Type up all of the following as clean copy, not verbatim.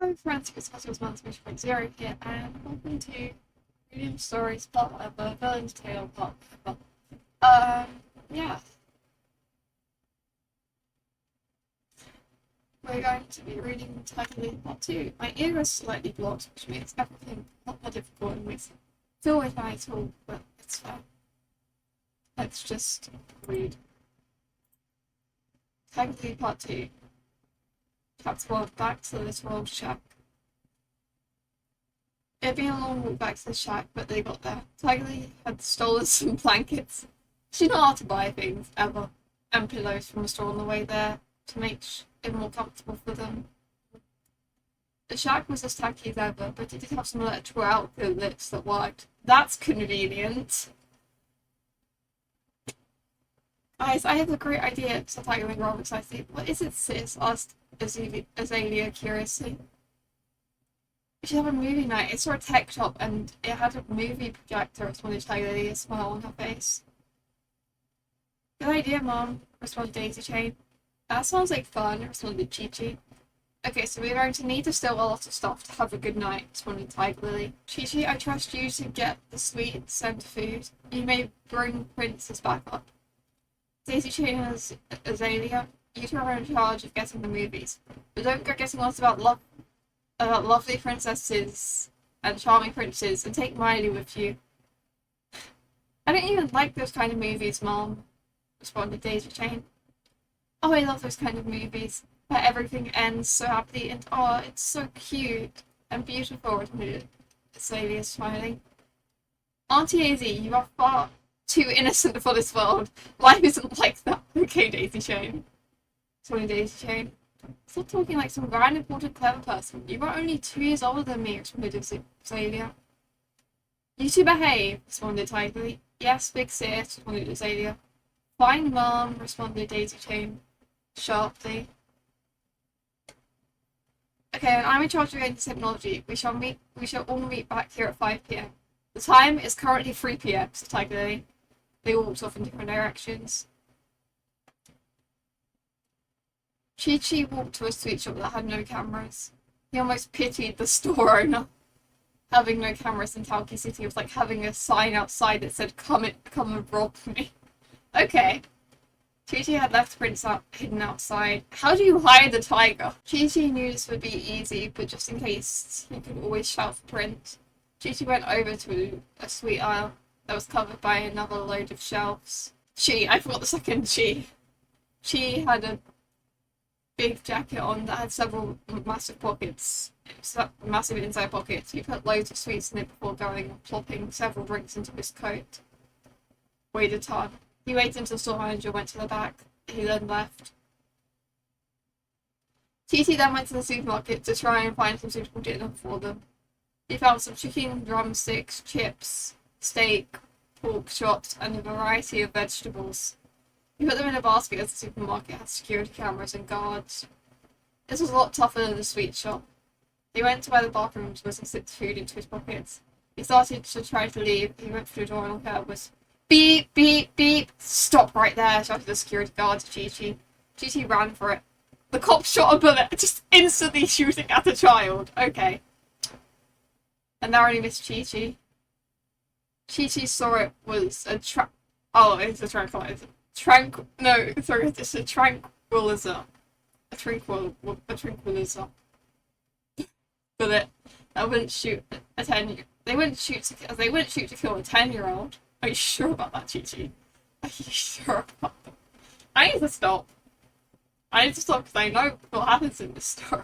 Hello friends, it's Cosmos Monster 0 here, and welcome to Medium Stories Part Whatever, Villain's Tale Part Whatever. Yeah. We're going to be reading Tiger Lily Part 2. My ear is slightly blocked, which makes everything a lot more difficult and makes it feel like I talk, but it's fine. Let's just read. Tiger Lily Part 2. Chapter 1, Back to the Little Old Shack. It had been a long walk back to the shack, but they got there. Tiger Lily had stolen some blankets. She knew how to buy things, ever, and pillows from a store on the way there to make it more comfortable for them. The shack was as tacky as ever, but it did have some electrical outlets that worked. That's convenient. Guys, I have a great idea, said Tiger Lily rather excitedly. What is it, sis? Asked Azalea curiously. We should have a movie night. It's for a tech shop and it had a movie projector, responded Tiger Lily, a smile on her face. Good idea, Mom, responded Daisy Chain. That sounds like fun, responded Chi Chi. Okay, so we're going to need to steal a lot of stuff to have a good night, responded Tiger Lily. Chi Chi, I trust you to get the sweet scent food. You may bring Princess back up. Daisy Chain and Azalea, you two are in charge of getting the movies. But don't go getting lost about lovely princesses and charming princes, and take Miley with you. I don't even like those kind of movies, Mom, responded Daisy Chain. Oh, I love those kind of movies, where everything ends so happily and oh, it's so cute and beautiful, responded Azalea, smiling. Auntie Daisy, you are far too innocent for this world. Life isn't like that, okay, Daisy Chain? Responded Daisy Chain. Stop talking like some grand, important, clever person. You are only 2 years older than me, responded Azalea. You two behave, responded Tiger Lily. Yes, big sis, responded Azalea. Fine, Mom, responded Daisy Chain sharply. Okay, and I'm in charge of going to technology. We shall all meet back here at 5 p.m. The time is currently 3 p.m, said Tiger Lily. They all walked off in different directions. Chi Chi walked to a sweet shop that had no cameras. He almost pitied the store owner. Having no cameras in Talkie City was like having a sign outside that said, come and rob me. Okay. Chi Chi had left Prince hidden outside. How do you hide the tiger? Chi Chi knew this would be easy, but just in case, he could always shout for Prince. Chi Chi went over to a sweet aisle that was covered by another load of shelves. I forgot the second Chi. Chi had a big jacket on that had several massive pockets, massive inside pockets. He put loads of sweets in it before going and plopping several drinks into his coat. Weighed a ton. He waited until the store manager went to the back. He then left. Titi then went to the supermarket to try and find some suitable dinner for them. He found some chicken, drumsticks, chips, steak, pork chops, and a variety of vegetables. He put them in a basket as the supermarket had security cameras and guards. This was a lot tougher than the sweet shop. He went to where the bathrooms was and slipped the food into his pockets. He started to try to leave. He went through the door and all he heard was, beep, beep, beep. Stop right there, shouted the security guard to Chi Chi. Chi Chi ran for it. The cop shot a bullet, just instantly shooting at a child. Okay. And narrowly missed Chi Chi. Chi Chi saw it was a it's a tranquilizer. It's a tranquilizer. A tranquilizer. But that wouldn't shoot a 10. They wouldn't shoot to kill a 10-year-old. Are you sure about that, Chi Chi? Are you sure about that? I need to stop. Because I know what happens in this story.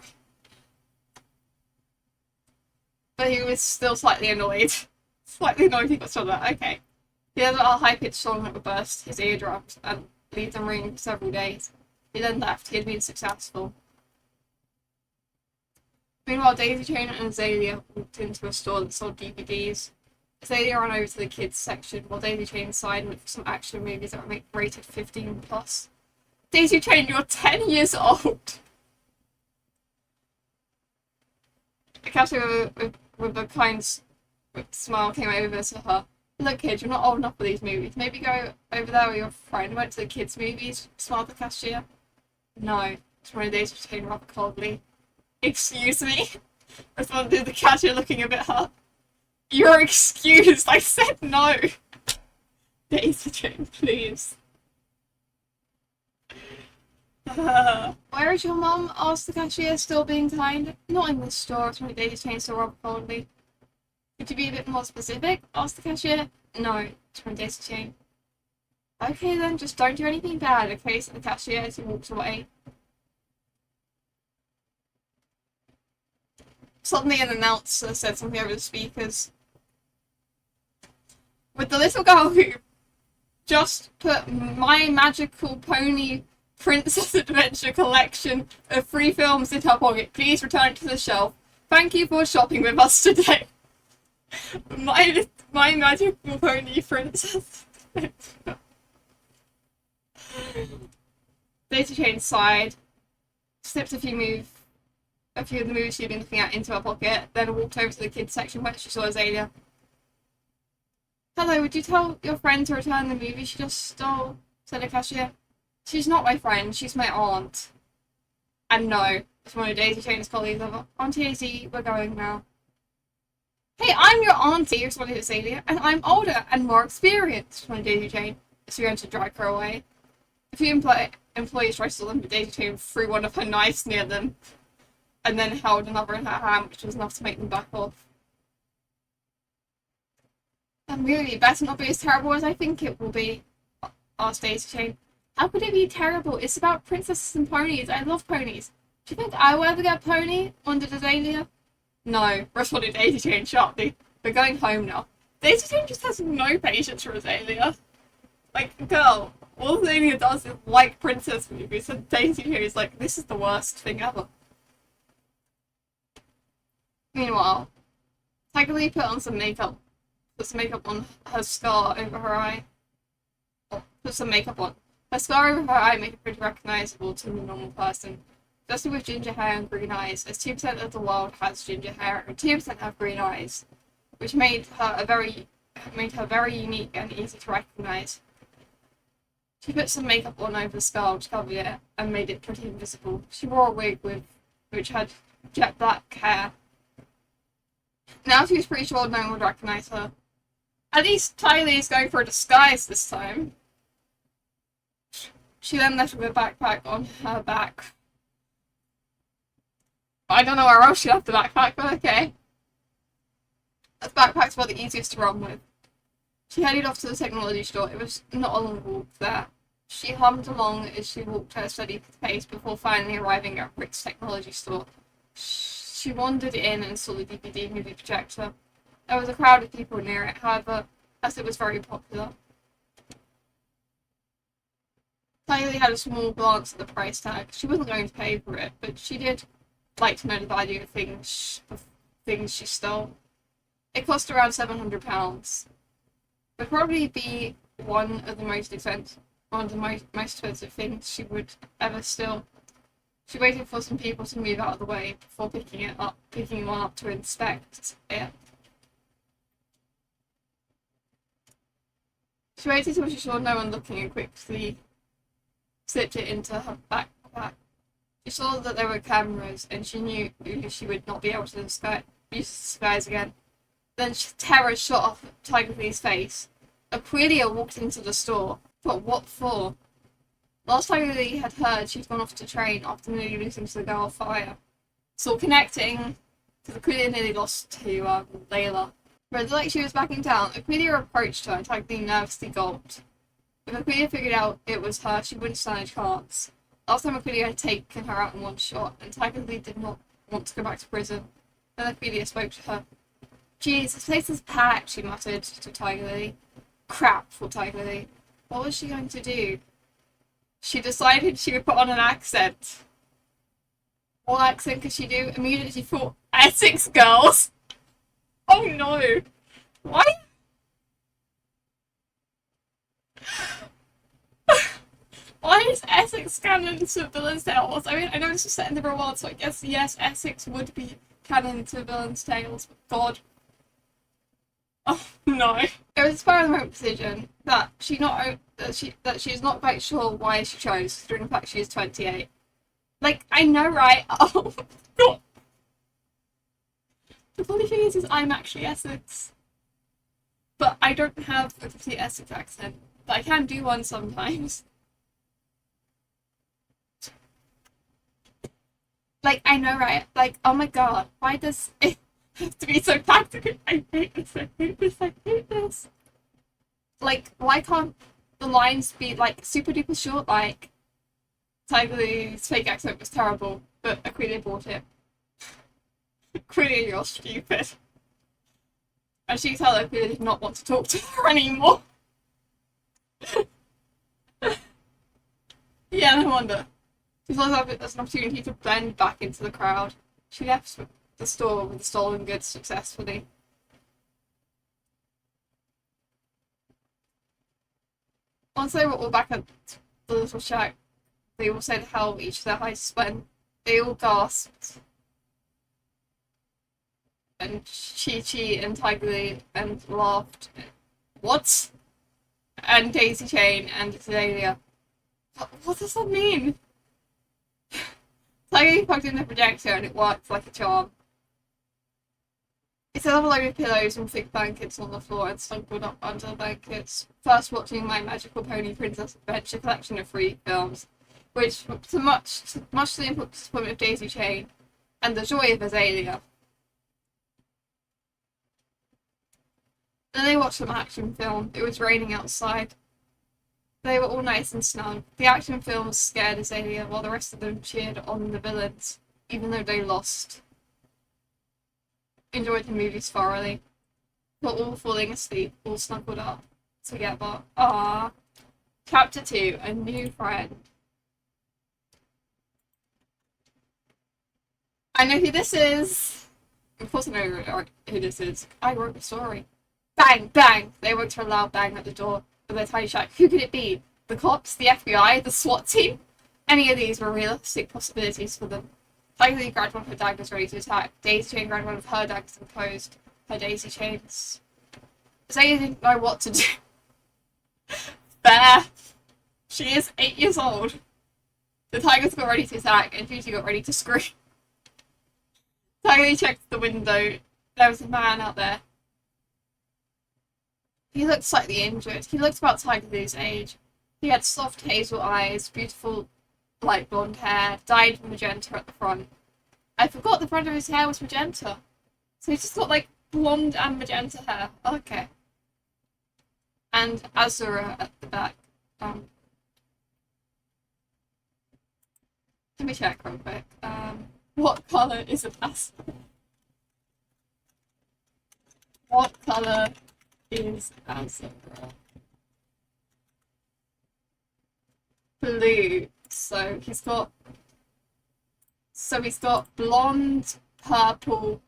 But he was still slightly annoyed. He got shot at. Okay. He had a high-pitched song that would burst his eardrums and leave them ringing for several days. He then left. He had been successful. Meanwhile, Daisy Chain and Azalea walked into a store that sold DVDs. Azalea ran over to the kids section, while Daisy Chain sighed and looked for some action movies that were rated 15+. Daisy Chain, you're 10 years old! A cashier with a kind smile came over to her. Look, kid, you're not old enough for these movies. Maybe go over there with your friend. Went to the kids' movies, smiled the cashier. No, responded Daisy Chain rather coldly. Excuse me? Responded the cashier, looking a bit hurt. You're excused. I said no. Daisy Jane, please. Where is your mum? Asked the cashier, still being kind. Not in the store, responded Daisy Jane, still rather coldly. Could you be a bit more specific? Asked the cashier. No, responded Daisy Jane. Okay then, just don't do anything bad, okay? Said the cashier as he walked away. Suddenly an announcer said something over the speakers. With the little girl who just put My Magical Pony Princess Adventure collection of free films in her pocket, please return to the shelf. Thank you for shopping with us today. My Magical Pony Princess Adventure. Daisy Jane sighed, slipped a few of the movies she'd been looking at into her pocket, then walked over to the kids section where she saw Azalea. Hello, would you tell your friend to return the movie she just stole? Said the cashier. She's not my friend, she's my aunt. And no, it's one of Daisy Jane's colleagues over. Auntie AZ, we're going now. Hey, I'm your auntie, responded Azalea, and I'm older and more experienced, responded Daisy Jane, as she went to drag her away. A few employees tried to stop them, but Daisy Jane threw one of her knives near them, and then held another in her hand, which was enough to make them back off. That movie better not be as terrible as I think it will be, asked Daisy Jane. How could it be terrible? It's about princesses and ponies. I love ponies. Do you think I will ever get a pony? Wondered Azalea. No, responded Daisy Jane sharply. We're going home now. Daisy Jane just has no patience for Azalea. Like, girl, all Azalea does is like princess movies, and Daisy Jane is like, this is the worst thing ever. Meanwhile, Tiger Lee put some makeup on her scar over her eye. Oh, put some makeup on. Her scar over her eye made her pretty recognizable to a normal person. Especially with ginger hair and green eyes, as 2% of the world has ginger hair and 2% have green eyes, which made her very unique and easy to recognize. She put some makeup on over the scar to cover it and made it pretty invisible. She wore a wig which had jet black hair. Now she was pretty sure no one would recognize her. At least Tylee is going for a disguise this time. She then left with a backpack on her back. I don't know where else she left the backpack, but okay. The backpacks were the easiest to run with. She headed off to the technology store. It was not a long walk there. She hummed along as she walked at a steady pace before finally arriving at Rick's technology store. She wandered in and saw the DVD movie projector. There was a crowd of people near it, however, as it was very popular. Tylee had a small glance at the price tag. She wasn't going to pay for it, but she did like to know the value of things she stole. It cost around £700. Would probably be one of the most expensive things she would ever steal. She waited for some people to move out of the way before picking one up to inspect it. She waited till she saw no one looking and quickly slipped it into her backpack. She saw that there were cameras, and she knew she would not be able to use the disguise again. Then terror shot off Tiger Lee's face. Aquilia walked into the store. But what for? Last Tiger Lee had heard she'd gone off to train after nearly losing to the girl of fire. So connecting, because Aquilia nearly lost to Layla. But like she was back in town, Aquilia approached her and Tiger Lee nervously gulped. If Aquilia figured out it was her, she wouldn't stand a chance. Last time Aquilia had taken her out in one shot, and Tiger Lee did not want to go back to prison. Then Aquilia spoke to her. Geez, this place is packed, she muttered to Tiger Lee. Crap, thought Tiger Lee. What was she going to do? She decided she would put on an accent. What accent could she do? Immediately she thought, Essex girls! Oh no! Why? Why is Essex canon to Villain's Tales? I mean, I know this was set in the real world, so I guess, yes, Essex would be canon to Villain's Tales, but God. Oh no. It was a spur of the moment decision that she is not quite sure why she chose, considering the fact she is 28. Like, I know, right? Oh, God. The funny thing is I'm actually Essex. But I don't have a complete Essex accent. But I can do one sometimes. Like, I know, right? Like, oh my god, why does it have to be so tactical? I hate this, I hate this, I hate this. Like, why can't the lines be, like, super duper short? Like, Tiger Lily's fake accent was terrible, but Aquila bought it. Aquila, you're stupid. And she told Aquila did not want to talk to her anymore. Yeah, no wonder. She saw it as an opportunity to blend back into the crowd. She left the store with the stolen goods successfully. Once they were all back at the little shack, they all said how each of their heists went. They all gasped. And Chi-Chi and Tiger Lee and laughed. What? And Daisy Chain and Azalea. What does that mean? Tiger Lee plugged in the projector and it worked like a charm. It's a load of pillows and thick blankets on the floor and snuggled up under the blankets, first watching My Magical Pony Princess Adventure collection of free films, which much to the disappointment of Daisy Chain and the joy of Azalea. Then they watched some action film. It was raining outside. They were all nice and snug. The action film scared Azalea while the rest of them cheered on the villains, even though they lost. Enjoyed the movies thoroughly. Were all falling asleep, all snuggled up together. Ah. Chapter 2, A New Friend. I know who this is. Of course I know who this is. I wrote the story. Bang! Bang! They woke to a loud bang at the door of their tiny shack. Who could it be? The cops? The FBI? The SWAT team? Any of these were realistic possibilities for them. Tiger Lee grabbed one of her daggers ready to attack. Daisy Chain grabbed one of her daggers and closed her daisy chains. Azalea didn't know what to do. Fair. She is 8 years old. The tigers got ready to attack and Judy got ready to scream. Tiger Lee checked the window. There was a man out there. He looked slightly injured. He looked about Tiger Lee's age. He had soft hazel eyes, beautiful light blonde hair, dyed magenta at the front. I forgot the front of his hair was magenta. So he's just got like blonde and magenta hair. Okay. And Azura at the back. Let me check real quick. What colour is an Azura? What colour is Azura? Blue. So he's got blonde, purple,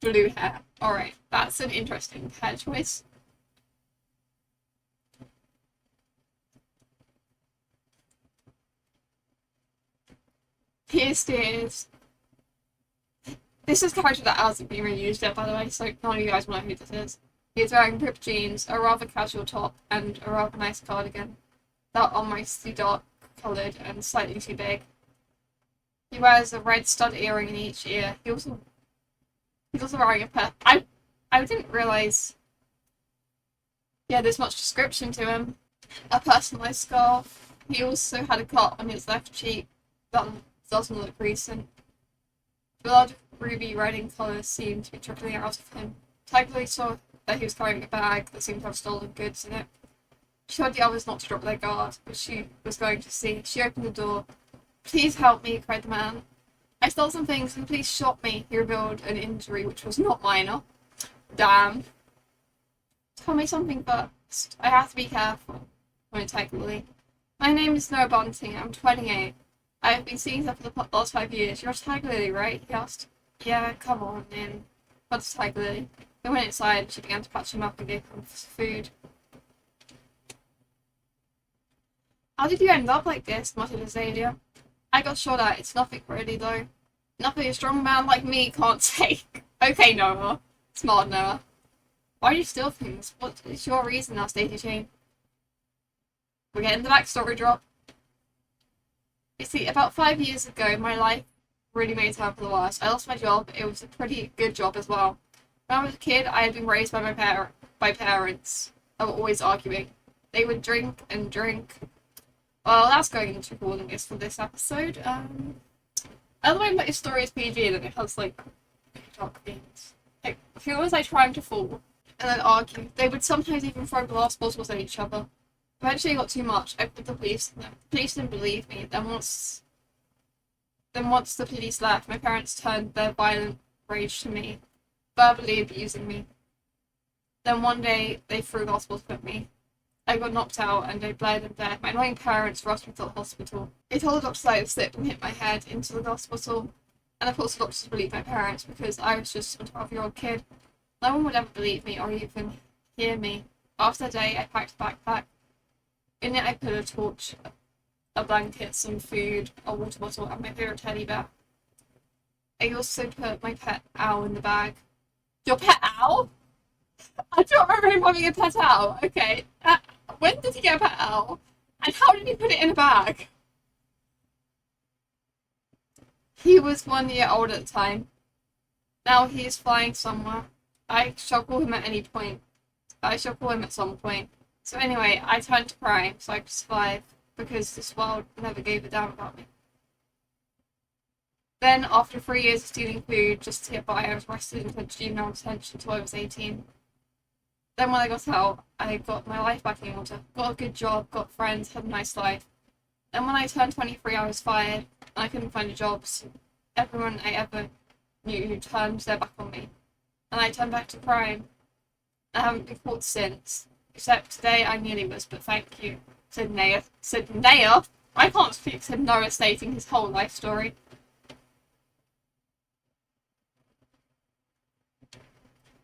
blue hair. Alright, that's an interesting hair choice. Here's this. This is a character that hasn't been reused yet, by the way, so none of you guys will know who this is. He's wearing ripped jeans, a rather casual top, and a rather nice cardigan that are mostly dark coloured and slightly too big. He wears a red stud earring in each ear. He's also wearing a pair. I didn't realise. Yeah, there's much description to him. A personalised scarf. He also had a cut on his left cheek that doesn't look recent. Blood, ruby red in colour seemed to be trickling out of him. Tiger Lee saw that he was carrying a bag that seemed to have stolen goods in it. She told the others not to drop their guard, but she was going to see. She opened the door. Please help me, cried the man. I stole some things and the police shot me. He revealed an injury which was not minor. Damn. Tell me something first. I have to be careful, went Tiger Lee. My name is Noah Bunting. I'm 28. I have been seeing her for the last 5 years. You're Tiger Lily, right? He asked. Yeah, come on in. What's Tiger Lily? They went inside and she began to patch him up and gave him food. How did you end up like this? Muttered Azalea. I got shot at. It's nothing really, though. Nothing a strong man like me can't take. Okay, Noah. Smart Noah. Why do you steal things? What is your reason now, Daisy Chain? We're getting the backstory drop. You see, about 5 years ago, my life really made it out for the worst. I lost my job. It was a pretty good job as well. When I was a kid, I had been raised by by parents that were always arguing. They would drink and drink. Well, that's going into recording this for this episode. Otherwise, my story is PG and it has like dark themes. Like, who was I trying to fool? And then argue. They would sometimes even throw glass bottles at each other. Eventually, it got too much. I put the police in them. The police didn't believe me. Then once the police left, my parents turned their violent rage to me, verbally abusing me. Then one day, they threw glass bottles at me. I got knocked out and I bled and bled. My annoying parents rushed me to the hospital. They told the doctors I had slipped and hit my head into the hospital. And of course the doctors believed my parents because I was just a 12-year-old kid. No one would ever believe me or even hear me. After the day, I packed a backpack. In it I put a torch, a blanket, some food, a water bottle, and my favourite teddy bear. I also put my pet owl in the bag. Your pet owl? I don't remember him having a pet owl. Okay. When did he get a pet owl? And how did he put it in a bag? He was 1 year old at the time. Now he is flying somewhere. I shall call him at any point. I shall call him at some point. So anyway, I turned to crime so I could survive because this world never gave a damn about me. Then, after 3 years of stealing food just to get by, I was arrested and put juvenile detention until I was 18. Then when I got out, I got my life back in order, got a good job, got friends, had a nice life. Then when I turned 23, I was fired, and I couldn't find a job, so everyone I ever knew turned their back on me. And I turned back to crime. I haven't been caught since, except today I nearly was, but thank you, said Naya. I can't speak, said Noah, stating his whole life story.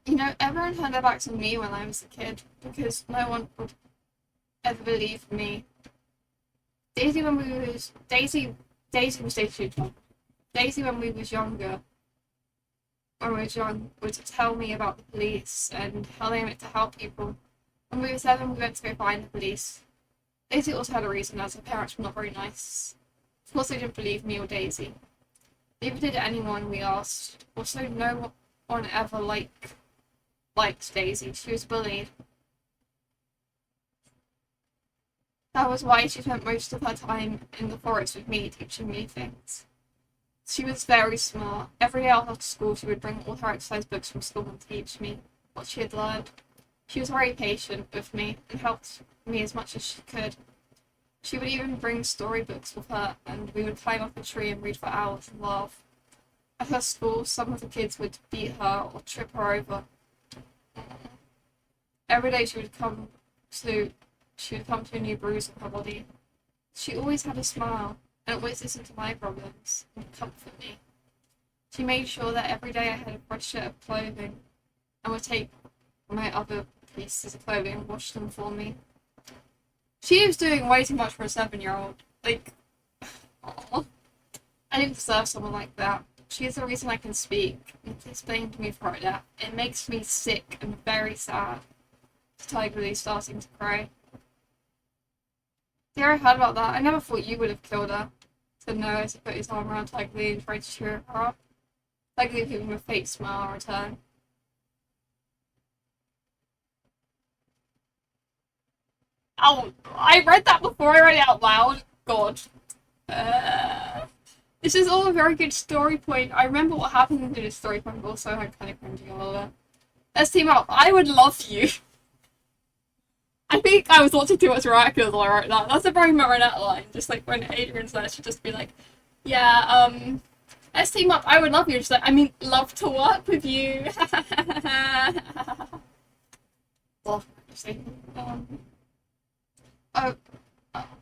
You know, everyone turned their backs on me when I was a kid, because no one would ever believe me. Daisy when we was Daisy was Daisy too. Daisy when we was younger, when we was young, would tell me about the police and how they meant to help people. When we were 7, we went to go find the police. Daisy also had a reason, as her parents were not very nice. Of course, they didn't believe me or Daisy. Neither did anyone we asked. Also, no one ever liked Daisy. She was bullied. That was why she spent most of her time in the forest with me, teaching me things. She was very smart. Every day after school, she would bring all her exercise books from school and teach me what she had learned. She was very patient with me and helped me as much as she could. She would even bring storybooks with her, and we would climb up a tree and read for hours and laugh. At her school, some of the kids would beat her or trip her over. Every day she would come to a new bruise on her body. She always had a smile and always listened to my problems and comfort me. She made sure that every day I had a fresh set of clothing and would take my other pieces of clothing and wash them for me. She was doing way too much for a 7-year-old. Like, aww. I didn't deserve someone like that. She is the reason I can speak, and please blame me for it. It makes me sick and very sad. Tiger Lee starting to cry. Yeah, I heard about that. I never thought you would have killed her. Said no as he put his arm around Tiger Lee and tried to cheer her up. Tiger Lee gave him a fake smile in return. Oh, I read that before I read it out loud. God. This is all a very good story point. I remember what happened in this story point, but also I'm kind of cringing a little bit. Let's team up. I would love you. I think I was watching too much Miraculous while I wrote that. That's a very Marinette line. Just like when Adrian's there, she'd just be like, yeah, let's team up. I would love you. Just like, I mean, love to work with you.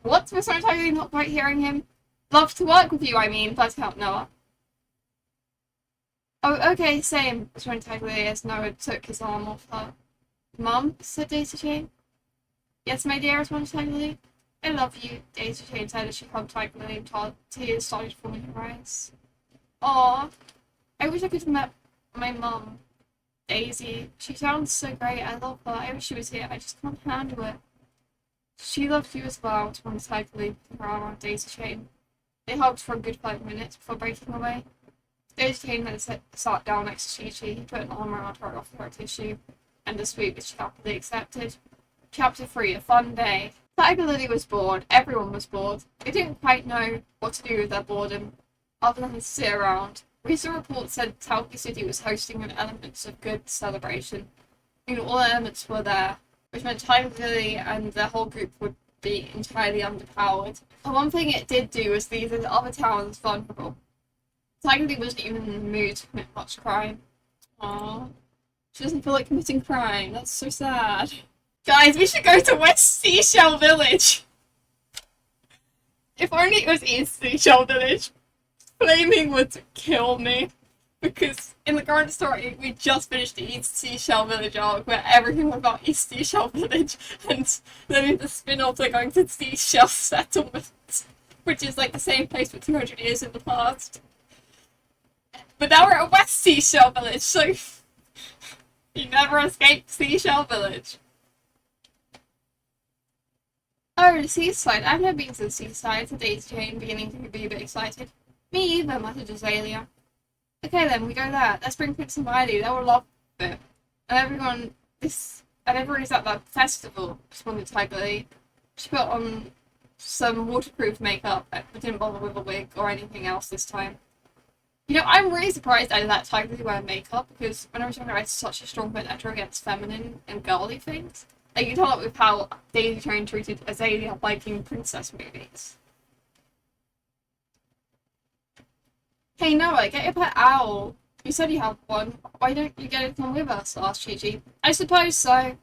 What? Was I totally not quite hearing him? Love to work with you, I mean. Please help Noah. Oh, okay, same. Was when Tiger Lee as Noah took his arm off her. Mum, said Daisy Jane. Yes, my dear, responded Tiger Lee. I love you, Daisy Jane said as she hugged Tiger Lee and tears started forming in her eyes. Aww. I wish I could have met my mum, Daisy. She sounds so great. I love her. I wish she was here. I just can't handle it. She loved you as well, responded Tiger Lee, putting her arm around Daisy Jane. They hugged for a good 5 minutes before breaking away. Daisy Jane then sat down next to Chi-Chi. He put an arm around her, offered her tissue, and the sweet which she happily accepted. Chapter 3, A Fun Day. Tiger Lily was bored. Everyone was bored. They didn't quite know what to do with their boredom, other than to sit around. Recent reports said Tauki City was hosting an Elements of Good celebration. All the elements were there, which meant Tiger Lily and their whole group would be entirely underpowered. And one thing it did do was leave the other towns vulnerable. Tiger Lily wasn't even in the mood to commit much crime. Aww. She doesn't feel like committing crime. That's so sad. Guys, we should go to West Seashell Village! If only it was East Seashell Village. Flaming would kill me. Because in the current story, we just finished the East Seashell Village arc where everything was about East Seashell Village, and then in the spin-off they're going to Seashell Settlement, which is like the same place for 200 years in the past. But now we're at West Seashell Village, so you never escape Seashell Village. Oh, the seaside. I've never been to the seaside, said Daisy Jane, beginning to be a bit excited. Me either, muttered Azalea. Okay then, we go there. Let's bring Prince and Miley. They will love it. And everyone's at that festival, responded Tiger Lily. She put on some waterproof makeup, but didn't bother with a wig or anything else this time. I'm really surprised I let Tiger Lily wear makeup, because when I was younger I had such a strong vendetta against feminine and girly things. Like, you can tell it with how Daisy Jane treated Azalea liking princess movies. Hey Noah, get your pet owl. You said you have one. Why don't you get it to come with us? Asked Chi-Chi. I suppose so.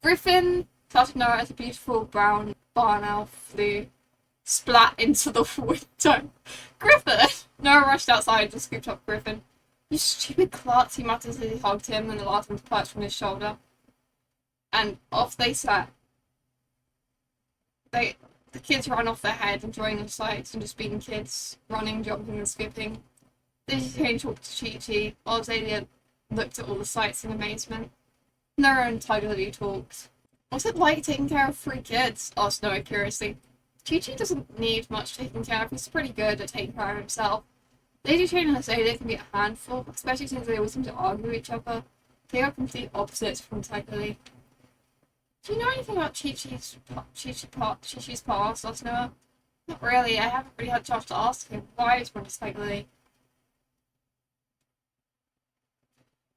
Griffin, shouted Noah as a beautiful brown barn owl flew splat into the window. Griffin! Noah rushed outside and scooped up Griffin. You stupid klutz, he muttered as he hugged him and allowed him to perch from his shoulder. And off they sat. The kids ran off their head, enjoying the sights and just being kids, running, jumping and skipping. Daisy Jane talked to Chi-Chi, while Azalea looked at all the sights in amazement. Noah and Tiger Lily talked. What's it like taking care of 3 kids? Asked Noah curiously. Chi-Chi doesn't need much taking care of, he's pretty good at taking care of himself. Lady Jane and Azalea can be a handful, especially since they always seem to argue with each other. They are complete opposites from Tiger Lily. Do you know anything about Chi-Chi's past? Asked Noah. Not really, I haven't really had a chance to ask him. Why? Responded Tiger Lily.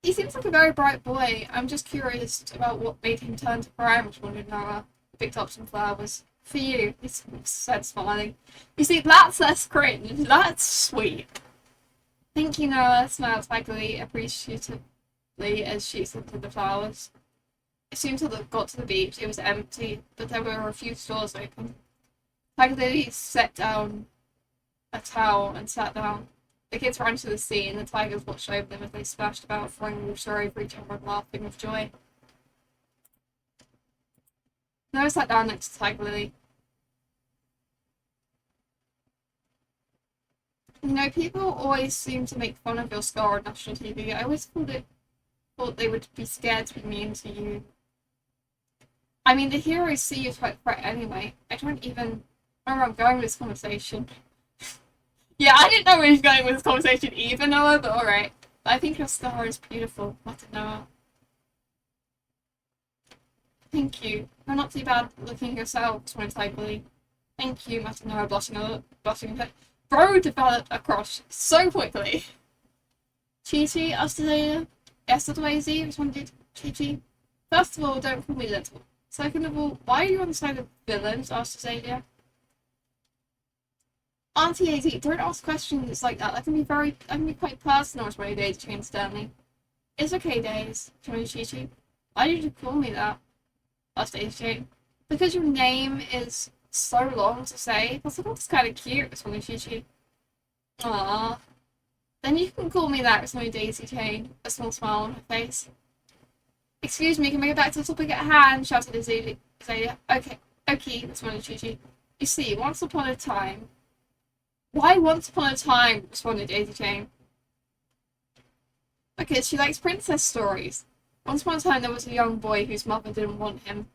He seems like a very bright boy. I'm just curious about what made him turn to crime, responded Noah. He picked up some flowers. For you, he said, smiling. You see, that's less cringe. That's sweet. Thank you, Noah, smiled Tiger Lily appreciatively as she scented the flowers. As soon as they got to the beach, it was empty, but there were a few stores open. Tiger Lily set down a towel and sat down. The kids ran to the sea, and the tigers watched over them as they splashed about, throwing water over each other and laughing with joy. Noah sat down next to Tiger Lily. People always seem to make fun of your scar on national TV. I always thought they would be scared to be mean to you. I mean, the heroes see you as quite a threat anyway. I don't even know where I'm going with this conversation. Yeah, I didn't know where he was going with this conversation either, Noah, but alright. I think your scar is beautiful, muttered Noah. Thank you. You're not too bad looking yourself, responded Tiger Lily. Thank you, muttered Noah, blushing a bit. Bro developed a crush so quickly. Chi-Chi, asked Azalea. Yes, little AZ, responded Chi-Chi. First of all, don't call me little. Second of all, why are you on the side of villains? Asked Azalea. Auntie AZ, don't ask questions like that. That can be quite personal, responded Daisy Jane sternly. It's okay, Daisy, responded Chi-Chi. Why did you call me that? Asked Daisy Jane. Because your name is so long to say. Plus, I thought it's kind of cute, responded Chi-Chi. Aww. Then you can call me that, responded Daisy Jane, a small smile on her face. Excuse me, can we get back to the topic at hand? Shouted Azalea. Okay, responded Chi-Chi. You see, once upon a time... Why once upon a time? Responded Daisy Jane. Because she likes princess stories. Once upon a time there was a young boy whose mother didn't want him.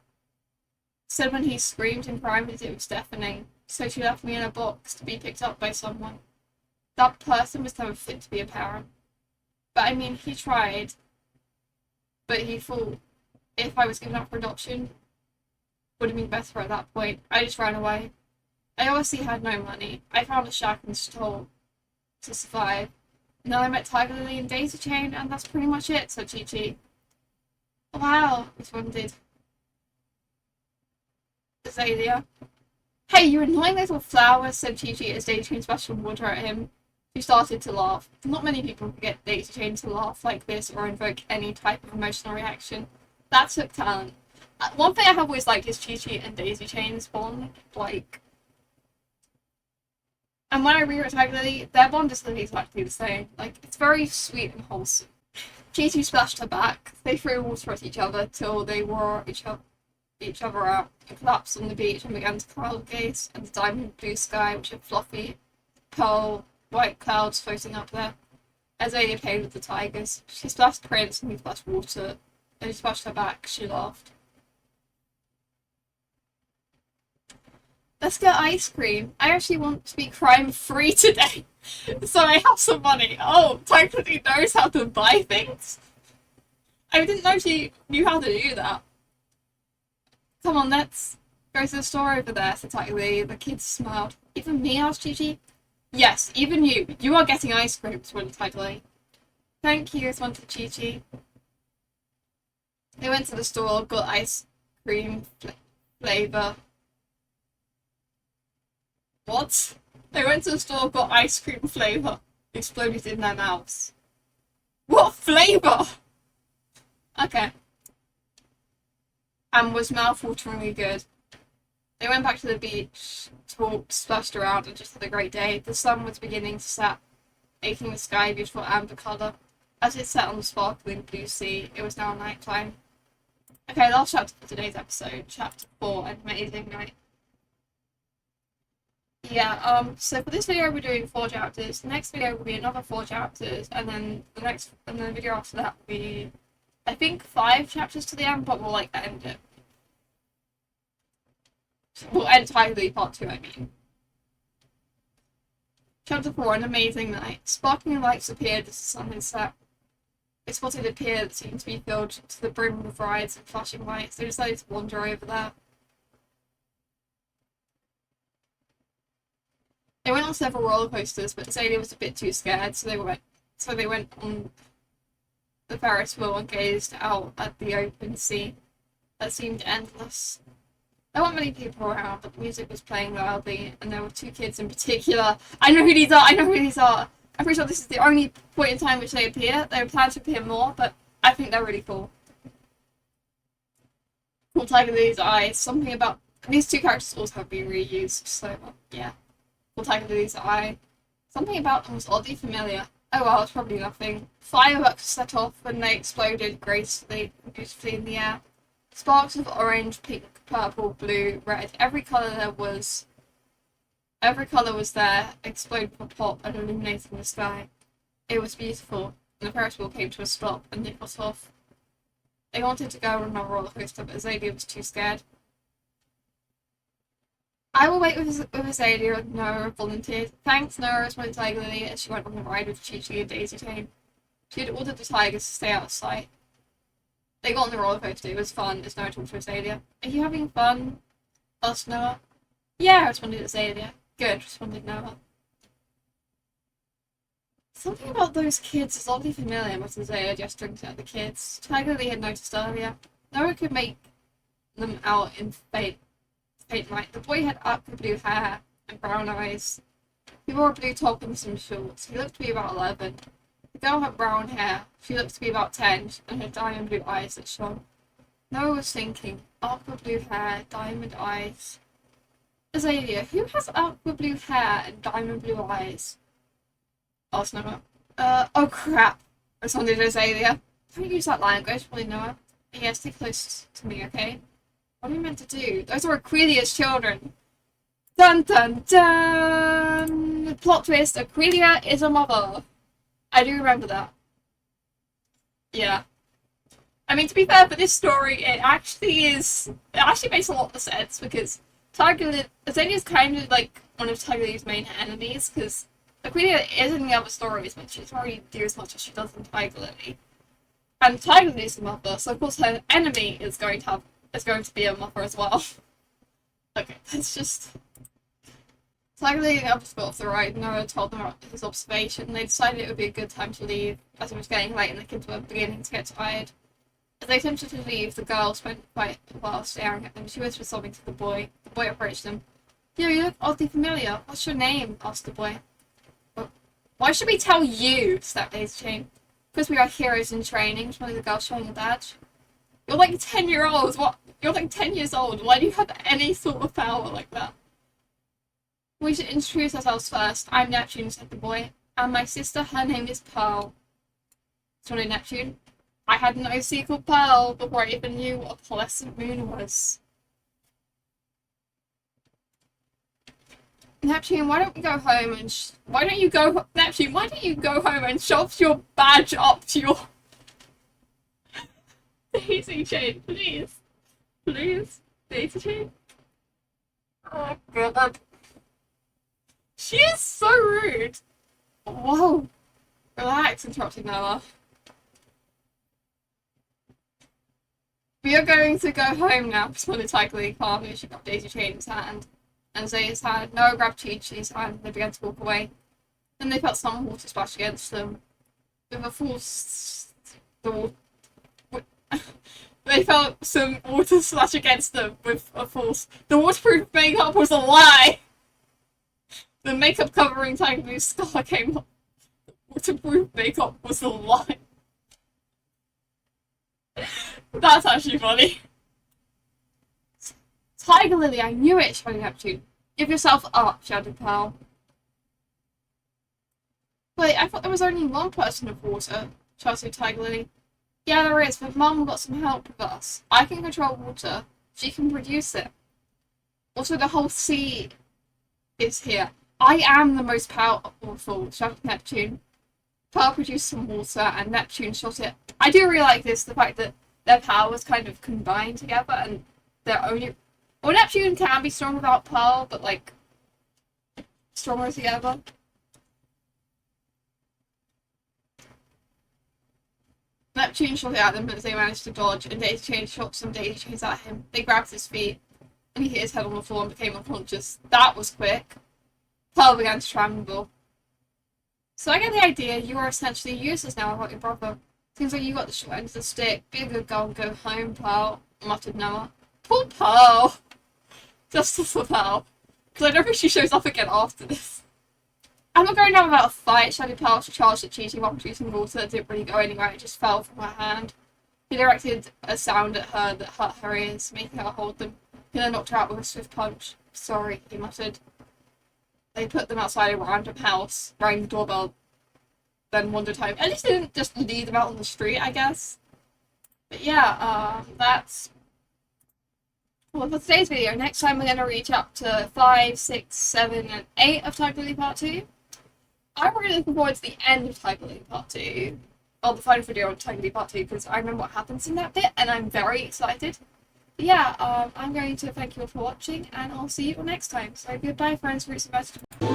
Said when he screamed in private it was deafening, so she left me in a box to be picked up by someone. That person was never fit to be a parent. But I mean, he tried, but he thought if I was given up for adoption, would have been better at that point. I just ran away. I obviously had no money. I found a shack and stole to survive. And then I met Tiger Lily and Daisy Chain, and that's pretty much it, said Chi Chi. Wow, responded Azalea. Hey, you annoying little flower, said Chi Chi as Daisy Chain splashed some water at him. She started to laugh. Not many people can get Daisy Chain to laugh like this or invoke any type of emotional reaction. That took talent. One thing I have always liked is Chi Chi and Daisy Chain's bond. Like, and when I reread Tiger Lily, their bond is literally exactly the same. Like, it's very sweet and wholesome. Chi Chi splashed her back. They threw water at each other till they wore each other out and collapsed on the beach and began to cloud gaze at the diamond blue sky, which had fluffy, pearl white clouds floating up there. Azalea played with the tigers. She splashed Prince and he splashed water. Then he splashed her back. She laughed. Let's get ice cream. I actually want to be crime-free today, so I have some money. Oh, technically knows how to buy things? I didn't know she knew how to do that. Come on, let's go to the store over there, said Tightly. The kids smiled. Even me, asked Gigi. Yes, even you. You are getting ice cream, responded Tightly. Thank you, responded Gigi. They went to the store, got ice cream flavour. What? They went to the store, got ice cream flavour. Exploded in their mouths. What flavour? Okay. And was mouth-wateringly good. They went back to the beach, talked, splashed around, and just had a great day. The sun was beginning to set, making the sky a beautiful amber colour. As it set on the sparkling blue sea, it was now night time. Okay, last chapter for today's episode, chapter 4, An Amazing Night. Yeah, so for this video we're doing 4 chapters. The next video will be another 4 chapters, and then the video after that will be, I think, 5 chapters to the end, but we'll end it. We'll end entirely part 2, I mean. Chapter 4, An Amazing Night. Sparkling lights appeared as the sun had set. They spotted a pier that seemed to be filled to the brim with rides and flashing lights. They decided to wander over there. They went on several roller coasters, but Azalea was a bit too scared, so they went on the Ferris wheel and gazed out at the open sea that seemed endless. There weren't many people around, but the music was playing loudly, and there were 2 kids in particular. I know who these are! I'm pretty sure this is the only point in time which they appear. They were planned to appear more, but I think they're really cool. Cool Tiger Lily's eyes. Something about these 2 characters also have been reused, so yeah. Cool Tiger Lily's eye. Something about them was oddly familiar. Oh well, it's probably nothing. Fireworks set off when they exploded gracefully and beautifully in the air. Sparks of orange, pink, purple, blue, red. Every colour was there, exploding with a pop and illuminating the sky. It was beautiful, and the Ferris wheel came to a stop, and they got off. They wanted to go on a roller coaster, but Azalea was too scared. I will wait with Azalea, Noah volunteered. Thanks, Noah, responded Tiger Lily as she went on the ride with Chi Chi and Daisy Chain. She had ordered the tigers to stay out of sight. They got on the roller coaster. It was fun, as Noah talked to Azalea. Are you having fun? Asked Noah. Yeah, responded Azalea. Good, responded Noah. Something about those kids is oddly familiar, muttered Azalea, gesturing at the kids. Tiger Lily had noticed earlier. Noah could make them out in faint light. The boy had aqua blue hair and brown eyes. He wore a blue top and some shorts. He looked to be about 11. The girl had brown hair. She looked to be about 10 and had diamond blue eyes that shone. Noah was thinking, aqua blue hair, diamond eyes. Azalea, who has aqua blue hair and diamond blue eyes? Asked Noah. Oh crap, responded Azalea. Don't use that language, really, Noah. Yes, stay close to me, okay? What are we meant to do? Those are Aquilia's children. Dun dun dun! Plot twist, Aquilia is a mother. I do remember that. Yeah. I mean, to be fair, for this story, it actually makes a lot of sense, because Azalea is kind of like one of Tiger Lily's main enemies, because Like, we is in the other stories, but she's already do as much as she does in Tiger Lily. And Tiger Lily's a mother, so of course her enemy is going to be a mother as well. Okay, that's just. Tiger Lily and the others got off the ride. Noah told them about his observation. They decided it would be a good time to leave, as it was getting late and the kids were beginning to get tired. As they attempted to leave, the girl spent quite a while staring at them. She whispered something to the boy. The boy approached them. You look oddly familiar. What's your name? Asked the boy. Why should we tell you? Snapped Daisy Chain. Because we are heroes in training, responded the girl showing a badge. You're like 10-year-olds. What? You're like 10 years old. Why do you have any sort of power like that? We should introduce ourselves first. I'm Neptune, said the boy. And my sister, her name is Pearl. Responded Neptune. I had no secret Pearl before I even knew what a pleasant moon was. Neptune, why don't we go home and Neptune, why don't you go home and shove your badge up to your Daisy Chain, please. Please, Daisy Chain. Oh god. She is so rude. Whoa. Relax, interrupted Noah. We are going to go home now, responded Tiger Lily calmly. She got Daisy Chain's hand and Zaya's hand. Noah grabbed Chi-Chi's hand and they began to walk away. Then they felt some water splash against them. With a force... They felt some water splash against them with a force. The waterproof makeup was a lie! The makeup covering Tiger Lily's scar came up. The waterproof makeup was a lie. That's actually funny. Tiger Lily, I knew it, shouted Neptune. Give yourself up, shouted Pearl. Wait, I thought there was only one person of water, shouted Tiger Lily. Yeah, there is, but Mum got some help with us. I can control water. She can produce it. Also, the whole sea is here. I am the most powerful, shouted Neptune. Pearl produced some water, and Neptune shot it. I do really like this, the fact that their powers kind of combine together, and they're only... Well, Neptune can be strong without Pearl, but, like, stronger together. Neptune shot it at them, but they managed to dodge, and Daisy Chain shot some Daisy Chains at him. They grabbed his feet, and he hit his head on the floor and became unconscious. That was quick. Pearl began to tremble. So I get the idea, you are essentially useless now without your brother. Seems like you got the short end of the stick. Be a good girl and go home, Pearl, muttered Noah. Poor Pearl! Justice for Pearl. Because I don't think she shows up again after this. I'm not going down without a fight, shouted Pearl. She charged at Chi-Chi while producing water that didn't really go anywhere, it just fell from her hand. He directed a sound at her that hurt her ears, making her hold them. He then knocked her out with a swift punch. Sorry, he muttered. They put them outside a random house, rang the doorbell, then wandered home. At least they didn't just leave them out on the street, I guess. But yeah, that's well for today's video. Next time we're going to reach up to 5, 6, 7, and 8 of Tiger Lily Part 2. I'm really looking forward to the end of Tiger Lily Part 2. Well, the final video on Tiger Lily Part 2, because I remember what happens in that bit, and I'm very excited. But yeah, I'm going to thank you all for watching, and I'll see you all next time. So goodbye, friends, roots and vegetables.